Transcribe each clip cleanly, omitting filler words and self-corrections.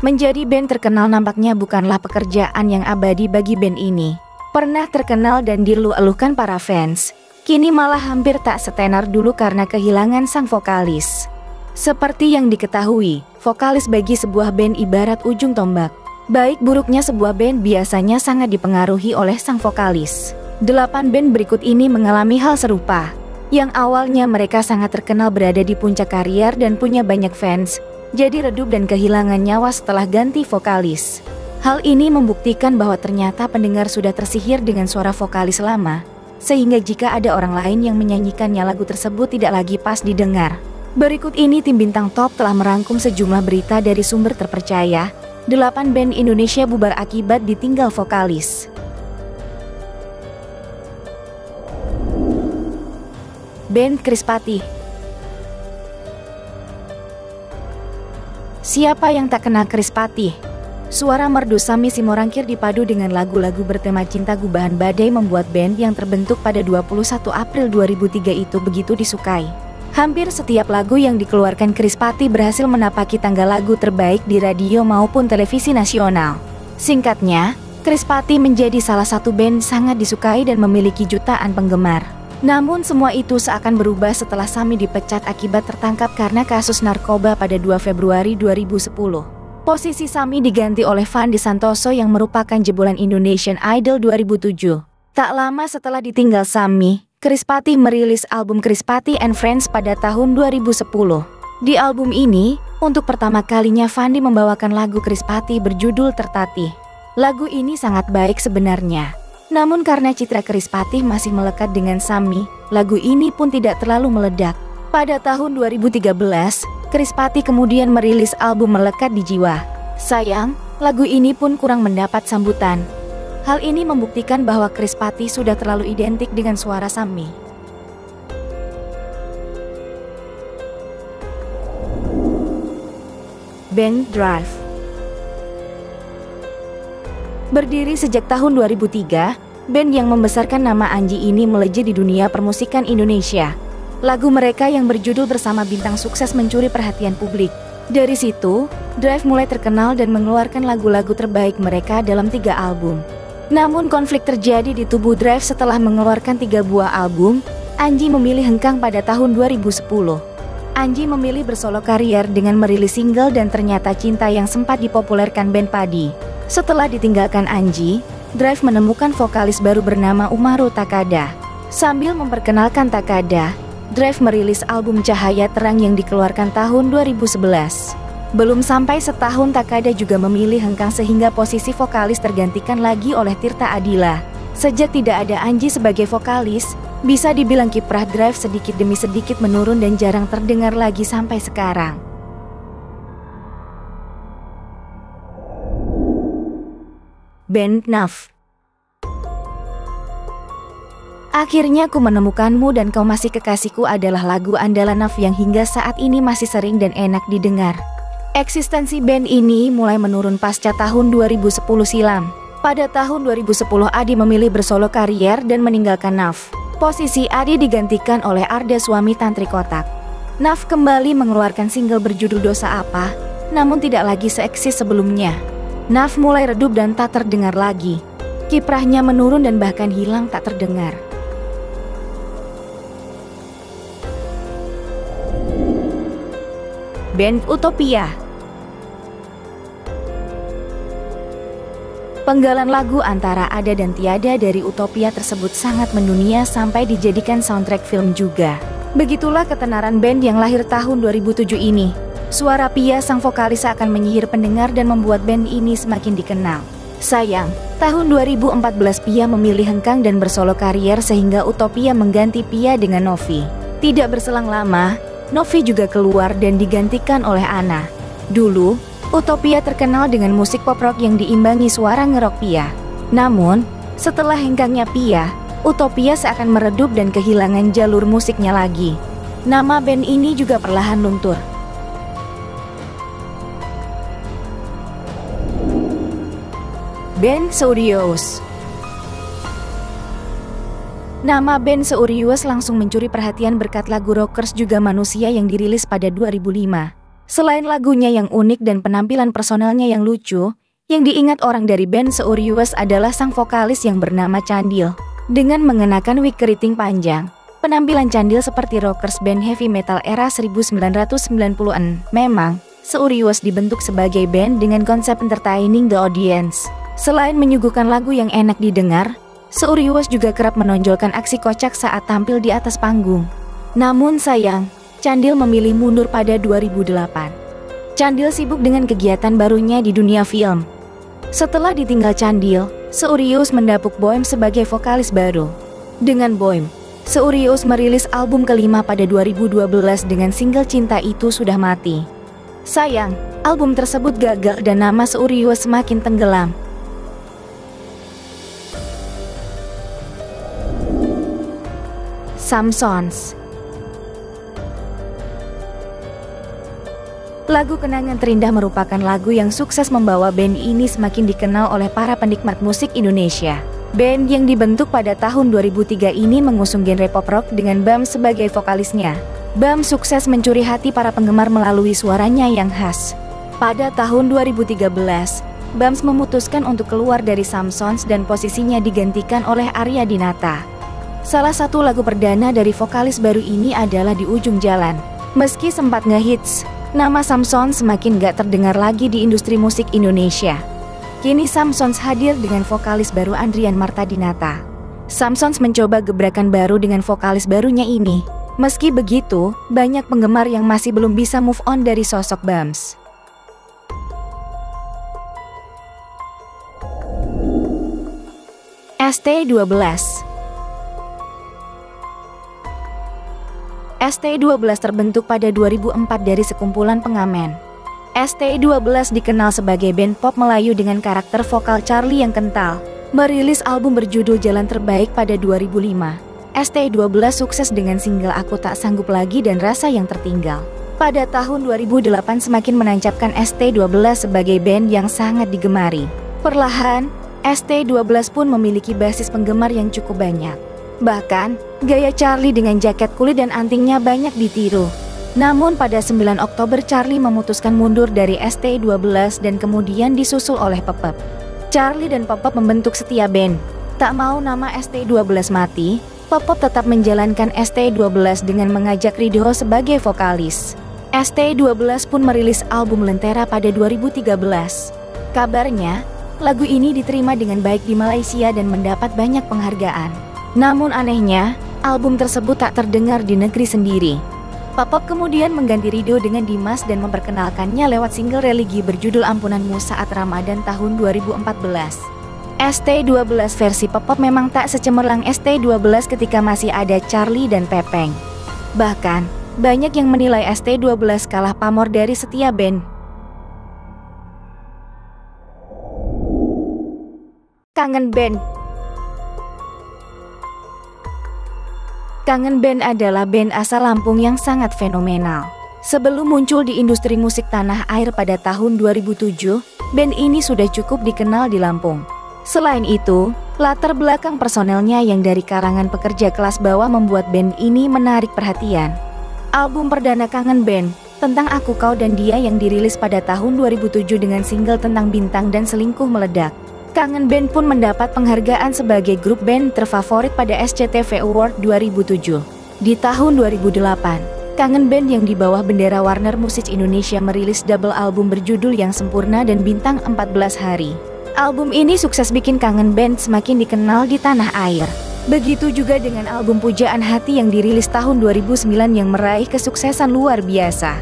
Menjadi band terkenal nampaknya bukanlah pekerjaan yang abadi bagi band ini. Pernah terkenal dan dielu-elukan para fans, kini malah hampir tak setenar dulu karena kehilangan sang vokalis. Seperti yang diketahui, vokalis bagi sebuah band ibarat ujung tombak. Baik buruknya sebuah band biasanya sangat dipengaruhi oleh sang vokalis. 8 band berikut ini mengalami hal serupa. Yang awalnya mereka sangat terkenal berada di puncak karier dan punya banyak fans, jadi redup dan kehilangan nyawa setelah ganti vokalis. Hal ini membuktikan bahwa ternyata pendengar sudah tersihir dengan suara vokalis lama, sehingga jika ada orang lain yang menyanyikannya lagu tersebut tidak lagi pas didengar. Berikut ini tim bintang top telah merangkum sejumlah berita dari sumber terpercaya. 8 band Indonesia bubar akibat ditinggal vokalis. Band Krispatih. Siapa yang tak kenal Krispatih? Suara merdu Sami Simorangkir dipadu dengan lagu-lagu bertema cinta gubahan badai membuat band yang terbentuk pada 21 April 2003 itu begitu disukai. Hampir setiap lagu yang dikeluarkan Krispatih berhasil menapaki tangga lagu terbaik di radio maupun televisi nasional. Singkatnya, Krispatih menjadi salah satu band sangat disukai dan memiliki jutaan penggemar. Namun semua itu seakan berubah setelah Sami dipecat akibat tertangkap karena kasus narkoba pada 2 Februari 2010. Posisi Sami diganti oleh Fandi Santoso yang merupakan jebolan Indonesian Idol 2007. Tak lama setelah ditinggal Sami, Krispatih merilis album Krispatih and Friends pada tahun 2010. Di album ini, untuk pertama kalinya Fandi membawakan lagu Krispatih berjudul Tertatih. Lagu ini sangat baik sebenarnya. Namun karena citra Krispatih masih melekat dengan Sami, lagu ini pun tidak terlalu meledak. Pada tahun 2013, Krispatih kemudian merilis album Melekat di Jiwa. Sayang, lagu ini pun kurang mendapat sambutan. Hal ini membuktikan bahwa Krispatih sudah terlalu identik dengan suara Sami. Band Drive. Berdiri sejak tahun 2003, band yang membesarkan nama Anji ini melejit di dunia permusikan Indonesia. Lagu mereka yang berjudul Bersama Bintang sukses mencuri perhatian publik. Dari situ, Drive mulai terkenal dan mengeluarkan lagu-lagu terbaik mereka dalam 3 album. Namun konflik terjadi di tubuh Drive setelah mengeluarkan 3 buah album. Anji memilih hengkang pada tahun 2010. Anji memilih bersolo karier dengan merilis single dan Ternyata Cinta yang sempat dipopulerkan band Padi. Setelah ditinggalkan Anji, Drive menemukan vokalis baru bernama Umaru Takada. Sambil memperkenalkan Takada, Drive merilis album Cahaya Terang yang dikeluarkan tahun 2011. Belum sampai setahun Takada juga memilih hengkang sehingga posisi vokalis tergantikan lagi oleh Tirta Adila. Sejak tidak ada Anji sebagai vokalis, bisa dibilang kiprah Drive sedikit demi sedikit menurun dan jarang terdengar lagi sampai sekarang. Band Naf. Akhirnya Ku Menemukanmu dan Kau Masih Kekasihku adalah lagu andalan Naf yang hingga saat ini masih sering dan enak didengar. Eksistensi band ini mulai menurun pasca tahun 2010 silam. Pada tahun 2010 Adi memilih bersolo karier dan meninggalkan Naf. Posisi Adi digantikan oleh Arda Suami Tantri Kotak. Naf kembali mengeluarkan single berjudul Dosa Apa, namun tidak lagi seeksis sebelumnya. Naf mulai redup dan tak terdengar lagi. Kiprahnya menurun dan bahkan hilang tak terdengar. Band Utopia. Penggalan lagu antara Ada dan Tiada dari Utopia tersebut sangat mendunia sampai dijadikan soundtrack film juga. Begitulah ketenaran band yang lahir tahun 2007 ini. Suara Pia sang vokalis akan menyihir pendengar dan membuat band ini semakin dikenal. Sayang, tahun 2014 Pia memilih hengkang dan bersolo karier sehingga Utopia mengganti Pia dengan Novi. Tidak berselang lama, Novi juga keluar dan digantikan oleh Ana. Dulu, Utopia terkenal dengan musik pop rock yang diimbangi suara ngerok Pia. Namun, setelah hengkangnya Pia, Utopia seakan meredup dan kehilangan jalur musiknya lagi. Nama band ini juga perlahan luntur. Band Seurious. Nama band Seurious langsung mencuri perhatian berkat lagu Rockers Juga Manusia yang dirilis pada 2005. Selain lagunya yang unik dan penampilan personelnya yang lucu, yang diingat orang dari band Seurius adalah sang vokalis yang bernama Candil. Dengan mengenakan wig keriting panjang, penampilan Candil seperti rockers band heavy metal era 1990-an. Memang, Seurius dibentuk sebagai band dengan konsep entertaining the audience. Selain menyuguhkan lagu yang enak didengar, Seurius juga kerap menonjolkan aksi kocak saat tampil di atas panggung. Namun sayang, Candil memilih mundur pada 2008. Candil sibuk dengan kegiatan barunya di dunia film. Setelah ditinggal Candil, Seurius mendapuk Boim sebagai vokalis baru. Dengan Boim, Seurius merilis album kelima pada 2012 dengan single Cinta Itu Sudah Mati. Sayang, album tersebut gagal dan nama Seurius semakin tenggelam. Samsons. Lagu Kenangan Terindah merupakan lagu yang sukses membawa band ini semakin dikenal oleh para penikmat musik Indonesia. Band yang dibentuk pada tahun 2003 ini mengusung genre pop rock dengan Bams sebagai vokalisnya. Bams sukses mencuri hati para penggemar melalui suaranya yang khas. Pada tahun 2013, Bams memutuskan untuk keluar dari Samsons dan posisinya digantikan oleh Arya Dinata. Salah satu lagu perdana dari vokalis baru ini adalah Di Ujung Jalan. Meski sempat ngehits, nama Samsons semakin gak terdengar lagi di industri musik Indonesia. Kini Samsons hadir dengan vokalis baru Andrian Marta Dinata. Samsons mencoba gebrakan baru dengan vokalis barunya ini. Meski begitu, banyak penggemar yang masih belum bisa move on dari sosok Bams. ST12. ST12 terbentuk pada 2004 dari sekumpulan pengamen. ST12 dikenal sebagai band pop Melayu dengan karakter vokal Charlie yang kental. Merilis album berjudul Jalan Terbaik pada 2005. ST12 sukses dengan single Aku Tak Sanggup Lagi dan Rasa Yang Tertinggal. Pada tahun 2008 semakin menancapkan ST12 sebagai band yang sangat digemari. Perlahan, ST12 pun memiliki basis penggemar yang cukup banyak. Bahkan, gaya Charlie dengan jaket kulit dan antingnya banyak ditiru. Namun pada 9 Oktober Charlie memutuskan mundur dari ST12 dan kemudian disusul oleh Pepep. Charlie dan Pepep membentuk Setia Band. Tak mau nama ST12 mati, Pepep tetap menjalankan ST12 dengan mengajak Ridho sebagai vokalis. ST12 pun merilis album Lentera pada 2013. Kabarnya, lagu ini diterima dengan baik di Malaysia dan mendapat banyak penghargaan. Namun anehnya, album tersebut tak terdengar di negeri sendiri. Pepep kemudian mengganti Ridho dengan Dimas dan memperkenalkannya lewat single religi berjudul Ampunanmu saat Ramadan tahun 2014. ST12 versi Pepep memang tak secemerlang ST12 ketika masih ada Charlie dan Pepeng. Bahkan, banyak yang menilai ST12 kalah pamor dari Setia Band. Kangen Band. Kangen Band adalah band asal Lampung yang sangat fenomenal. Sebelum muncul di industri musik tanah air pada tahun 2007, band ini sudah cukup dikenal di Lampung. Selain itu, latar belakang personelnya yang dari karangan pekerja kelas bawah membuat band ini menarik perhatian. Album perdana Kangen Band, Tentang Aku Kau dan Dia yang dirilis pada tahun 2007 dengan single tentang bintang dan selingkuh meledak. Kangen Band pun mendapat penghargaan sebagai grup band terfavorit pada SCTV Award 2007. Di tahun 2008, Kangen Band yang di bawah bendera Warner Music Indonesia merilis double album berjudul Yang Sempurna dan Bintang 14 Hari. Album ini sukses bikin Kangen Band semakin dikenal di tanah air. Begitu juga dengan album Pujaan Hati yang dirilis tahun 2009 yang meraih kesuksesan luar biasa.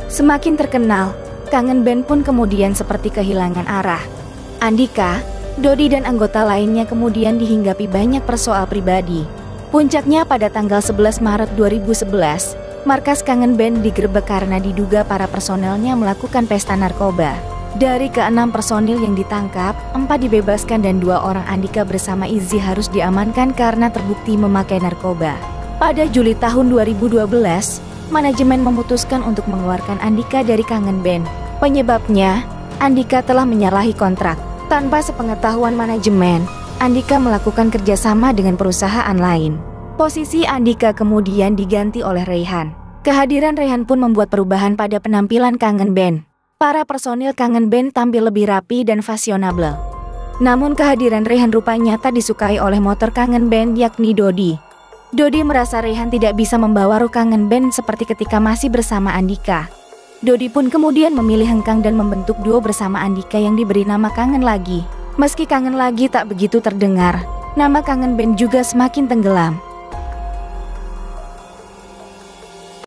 Semakin terkenal, Kangen Band pun kemudian seperti kehilangan arah. Andika, Dodi dan anggota lainnya kemudian dihinggapi banyak persoal pribadi. Puncaknya pada tanggal 11 Maret 2011, markas Kangen Band digerebek karena diduga para personelnya melakukan pesta narkoba. Dari ke-6 personil yang ditangkap, 4 dibebaskan dan 2 orang Andika bersama Izzy harus diamankan karena terbukti memakai narkoba. Pada Juli tahun 2012, manajemen memutuskan untuk mengeluarkan Andika dari Kangen Band. Penyebabnya, Andika telah menyalahi kontrak. Tanpa sepengetahuan manajemen, Andika melakukan kerjasama dengan perusahaan lain. Posisi Andika kemudian diganti oleh Reyhan. Kehadiran Rehan pun membuat perubahan pada penampilan Kangen Band. Para personil Kangen Band tampil lebih rapi dan fashionable. Namun kehadiran Rehan rupanya tak disukai oleh motor Kangen Band, yakni Dodi. Dodi merasa Rehan tidak bisa membawa ruh Kangen Band seperti ketika masih bersama Andika. Dodi pun kemudian memilih hengkang dan membentuk duo bersama Andika yang diberi nama Kangen Lagi. Meski Kangen Lagi tak begitu terdengar, nama Kangen Band juga semakin tenggelam.